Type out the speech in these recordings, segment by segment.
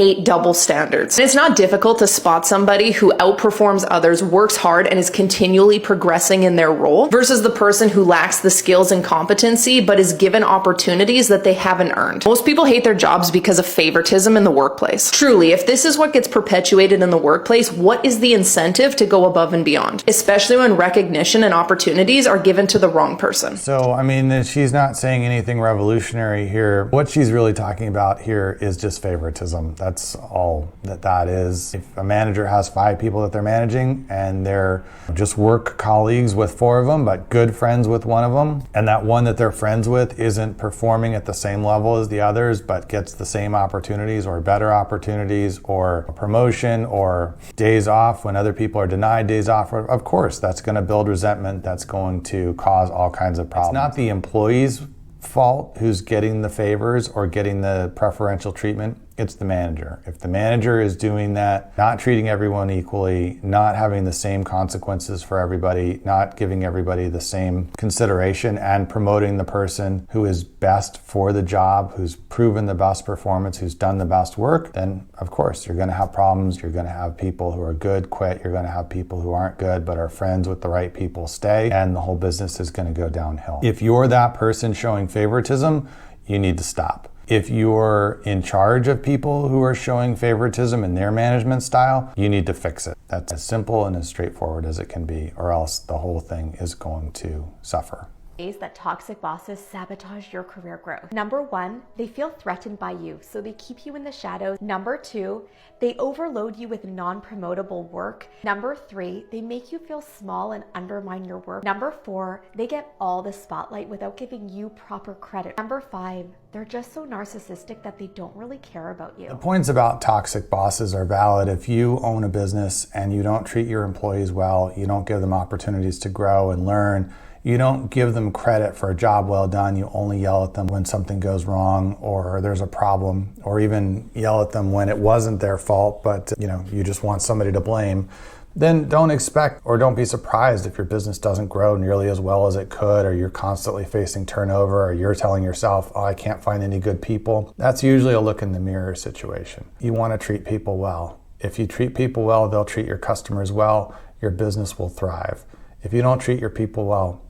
hate double standards. It's not difficult to spot somebody who outperforms others, works hard, and is continually progressing in their role versus the person who lacks the skills and competency but is given opportunities that they haven't earned. Most people hate their jobs because of favoritism in the workplace. Truly, if this is what gets perpetuated in the workplace, what is the incentive to go above and beyond? Especially when recognition and opportunities are given to the wrong person. So, I mean, she's not saying anything revolutionary here. What she's really talking about here is just favoritism. That's all that is. If a manager has 5 people that they're managing and they're just work colleagues with 4 of them, but good friends with one of them, and that one that they're friends with isn't performing at the same level as the others, but gets the same opportunities or better opportunities or a promotion or days off when other people are denied days off, of course, that's going to build resentment. That's going to cause all kinds of problems. It's not the employee's fault who's getting the favors or getting the preferential treatment. It's the manager. If the manager is doing that, not treating everyone equally, not having the same consequences for everybody, not giving everybody the same consideration, and promoting the person who is best for the job, who's proven the best performance, who's done the best work, then of course you're going to have problems. You're going to have people who are good quit. You're going to have people who aren't good but are friends with the right people stay, and the whole business is going to go downhill. If you're that person showing favoritism, you need to stop. If you're in charge of people who are showing favoritism in their management style, you need to fix it. That's as simple and as straightforward as it can be, or else the whole thing is going to suffer. Ways that toxic bosses sabotage your career growth. Number 1, they feel threatened by you, so they keep you in the shadows. Number 2, they overload you with non-promotable work. Number 3, they make you feel small and undermine your work. Number 4, they get all the spotlight without giving you proper credit. Number 5, they're just so narcissistic that they don't really care about you. The points about toxic bosses are valid. If you own a business and you don't treat your employees well, you don't give them opportunities to grow and learn, you don't give them credit for a job well done, you only yell at them when something goes wrong or there's a problem, or even yell at them when it wasn't their fault, but you just want somebody to blame, then don't expect or don't be surprised if your business doesn't grow nearly as well as it could, or you're constantly facing turnover, or you're telling yourself, oh, I can't find any good people. That's usually a look in the mirror situation. You want to treat people well. If you treat people well, they'll treat your customers well, your business will thrive. If you don't treat your people well,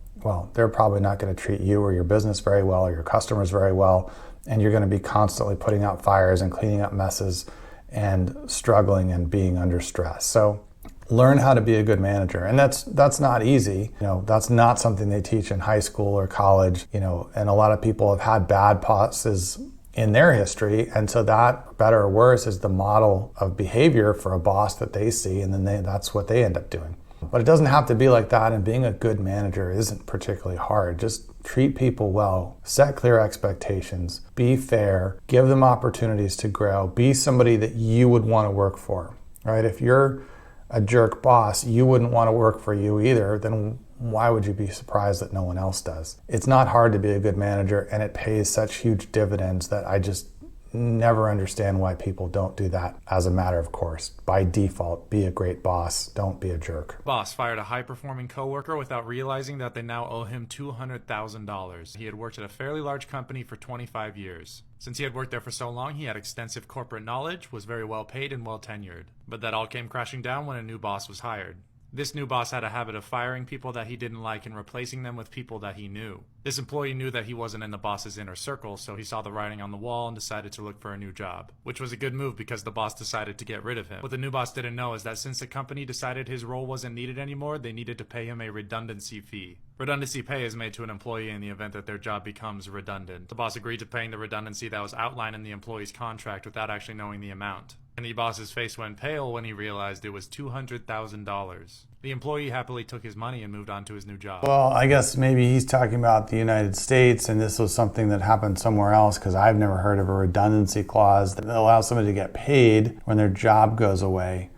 they're probably not going to treat you or your business very well or your customers very well, and you're going to be constantly putting out fires and cleaning up messes and struggling and being under stress. So learn how to be a good manager, and that's not easy. That's not something they teach in high school or college. And a lot of people have had bad bosses in their history, and so that, better or worse, is the model of behavior for a boss that they see, and then that's what they end up doing. But it doesn't have to be like that, and being a good manager isn't particularly hard. Just treat people well, set clear expectations, be fair, give them opportunities to grow, be somebody that you would want to work for, right? If you're a jerk boss, you wouldn't want to work for you either, then why would you be surprised that no one else does? It's not hard to be a good manager, and it pays such huge dividends that I just never understand why people don't do that as a matter of course. By default, be a great boss, don't be a jerk. Boss fired a high-performing coworker without realizing that they now owe him $200,000. He had worked at a fairly large company for 25 years. Since he had worked there for so long, he had extensive corporate knowledge, was very well paid and well tenured. But that all came crashing down when a new boss was hired. This new boss had a habit of firing people that he didn't like and replacing them with people that he knew. This employee knew that he wasn't in the boss's inner circle, so he saw the writing on the wall and decided to look for a new job. Which was a good move because the boss decided to get rid of him. What the new boss didn't know is that since the company decided his role wasn't needed anymore, they needed to pay him a redundancy fee. Redundancy pay is made to an employee in the event that their job becomes redundant. The boss agreed to paying the redundancy that was outlined in the employee's contract without actually knowing the amount. And the boss's face went pale when he realized it was $200,000. The employee happily took his money and moved on to his new job. Well, I guess maybe he's talking about the United States, and this was something that happened somewhere else, because I've never heard of a redundancy clause that allows somebody to get paid when their job goes away.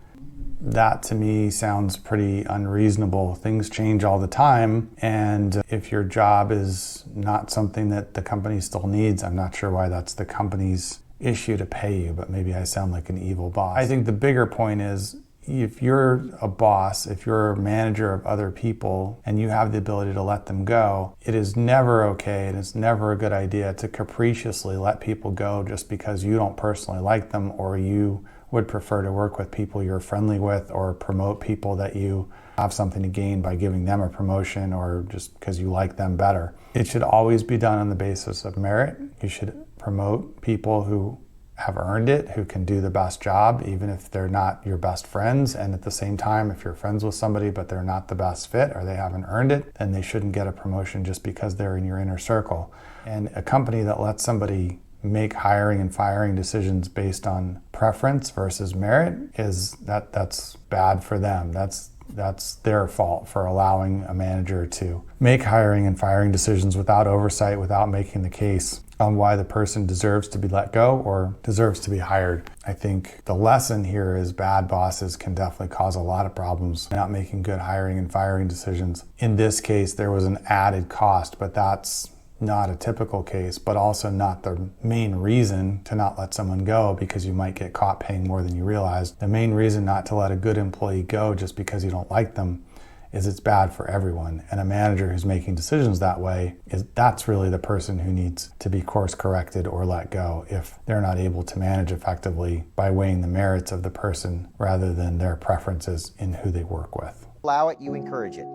That to me sounds pretty unreasonable. Things change all the time, and if your job is not something that the company still needs, I'm not sure why that's the company's issue to pay you, but maybe I sound like an evil boss. I think the bigger point is if you're a boss, if you're a manager of other people and you have the ability to let them go, it is never okay and it's never a good idea to capriciously let people go just because you don't personally like them, or you would prefer to work with people you're friendly with, or promote people that you have something to gain by giving them a promotion, or just because you like them better. It should always be done on the basis of merit. You should promote people who have earned it, who can do the best job, even if they're not your best friends. And at the same time, if you're friends with somebody but they're not the best fit or they haven't earned it, then they shouldn't get a promotion just because they're in your inner circle. And a company that lets somebody make hiring and firing decisions based on preference versus merit, that's bad for them. That's their fault for allowing a manager to make hiring and firing decisions without oversight, without making the case on why the person deserves to be let go or deserves to be hired. I think the lesson here is bad bosses can definitely cause a lot of problems, not making good hiring and firing decisions. In this case, there was an added cost, but that's not a typical case, but also not the main reason to not let someone go, because you might get caught paying more than you realize. The main reason not to let a good employee go just because you don't like them is it's bad for everyone. And a manager who's making decisions that way, that's really the person who needs to be course corrected or let go if they're not able to manage effectively by weighing the merits of the person rather than their preferences in who they work with. Allow it, you encourage it.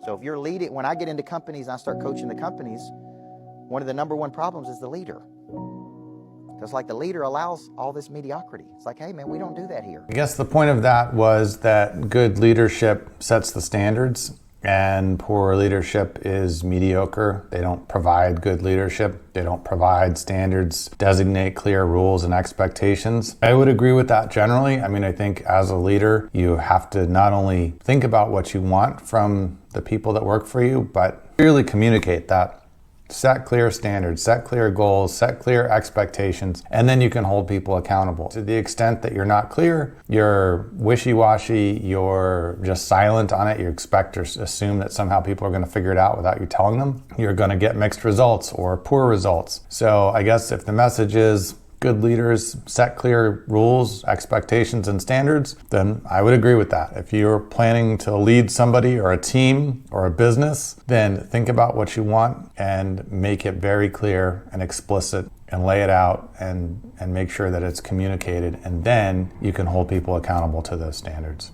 So if you're leading, when I get into companies and I start coaching the companies, one of the number one problems is the leader. Because like the leader allows all this mediocrity. It's like, hey man, we don't do that here. I guess the point of that was that good leadership sets the standards and poor leadership is mediocre. They don't provide good leadership. They don't provide standards, designate clear rules and expectations. I would agree with that generally. I mean, I think as a leader, you have to not only think about what you want from the people that work for you, but clearly communicate that. Set clear standards, set clear goals, set clear expectations, and then you can hold people accountable. To the extent that you're not clear, you're wishy-washy, you're just silent on it, you expect or assume that somehow people are going to figure it out without you telling them, you're going to get mixed results or poor results. So I guess if the message is good leaders set clear rules, expectations, and standards, then I would agree with that. If you're planning to lead somebody or a team or a business, then think about what you want and make it very clear and explicit and lay it out and make sure that it's communicated, and then you can hold people accountable to those standards.